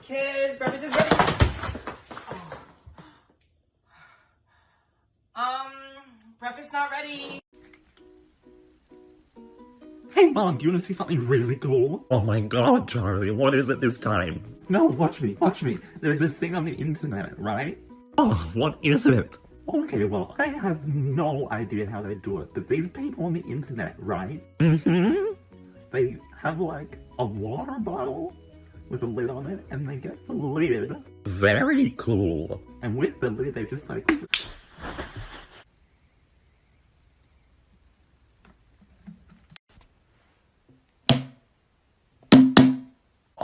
Kids, breakfast is ready. Breakfast not ready. Hey Mom, do you want to see something really cool? Oh my god, Charlie, what is it this time? No, watch me. There's this thing on the internet, right? Oh, what is it? Okay, well, I have no idea how they do it, but these people on the internet, right? Mm-hmm. They have like a water bottle with a lid on it, and they get the lid. Very cool. And with the lid, they just like...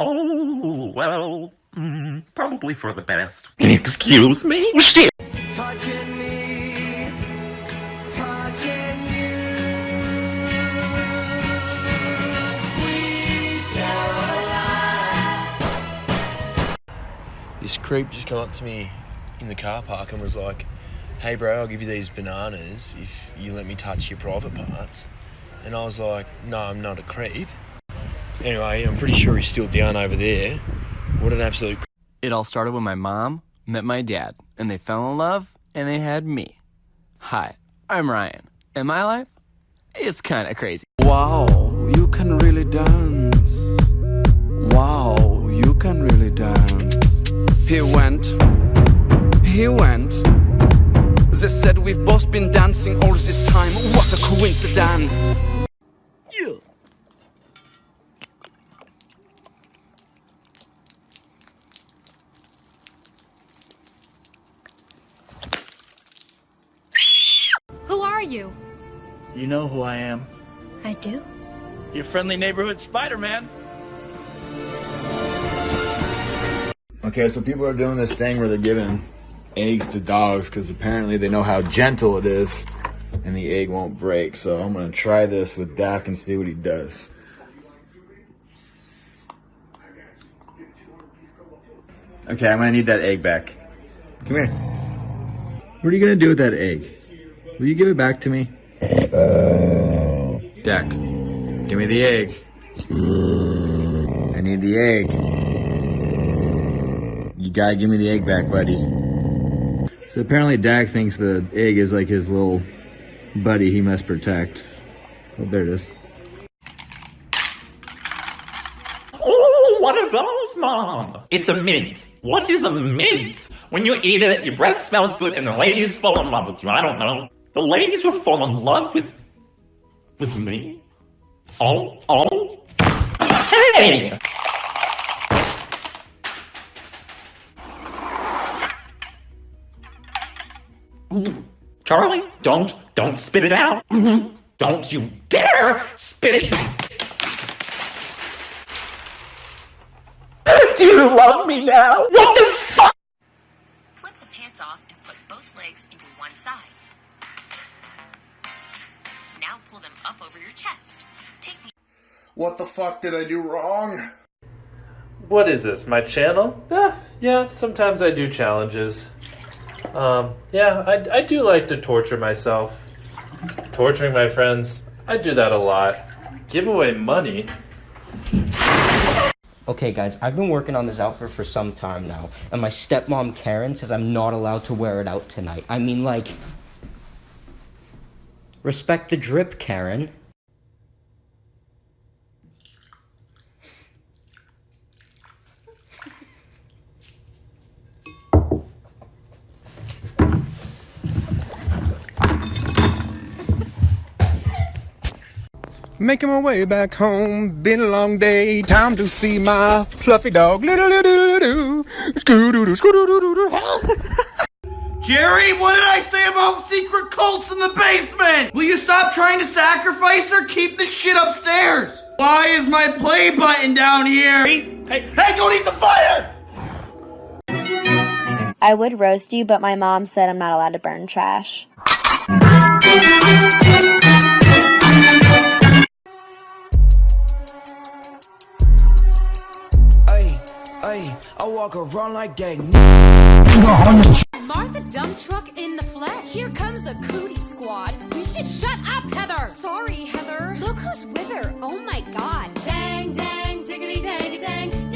Oh, well, probably for the best. Excuse me? Oh, shit! Touching me, touching you, sweet Caroline. This creep just came up to me in the car park and was like, hey bro, I'll give you these bananas if you let me touch your private parts. And I was like, no, I'm not a creep. Anyway, I'm pretty sure he's still down over there. What an absolute... It all started when my mom met my dad, and they fell in love, and they had me. Hi, I'm Ryan, and my life, it's kind of crazy. Wow, you can really dance. Wow, you can really dance. He went. They said we've both been dancing all this time. What a coincidence. Yeah. Who are you? You know who I am. I do. Your friendly neighborhood Spider-Man. Okay, so people are doing this thing where they're giving eggs to dogs because apparently they know how gentle it is and the egg won't break. So I'm going to try this with Dak and see what he does. Okay, I'm going to need that egg back. Come here. What are you going to do with that egg? Will you give it back to me? Dak, give me the egg. I need the egg. You gotta give me the egg back, buddy. So apparently Dak thinks the egg is like his little buddy he must protect. Oh, there it is. Oh, what are those, Mom? It's a mint. What is a mint? When you eat it, your breath smells good and the ladies fall in love with you. I don't know. The ladies will fall in love with me? Oh. Hey! Charlie, don't spit it out. Don't you dare spit it. Do you love me now? What the fuck? Flip the pants off and put both legs into one side. Now pull them up over your chest. Take the... What the fuck did I do wrong? What is this, my channel? Yeah, sometimes I do challenges. Yeah, I do like to torture myself. Torturing my friends, I do that a lot. Give away money. Okay guys, I've been working on this outfit for some time now, and my stepmom Karen says I'm not allowed to wear it out tonight. I mean, like, respect the drip, Karen. Making my way back home, been a long day, time to see my fluffy dog. Jerry, what did I say about secret cults in the basement? Will you stop trying to sacrifice or keep the shit upstairs? Why is my play button down here? Hey, don't eat the fire! I would roast you, but my mom said I'm not allowed to burn trash. I walk around like that. Martha Dump Truck in the flesh. Here comes the cootie squad. You should shut up, Heather. Sorry, Heather. Look who's with her. Oh my god. Dang, dang, diggity, dang, dang.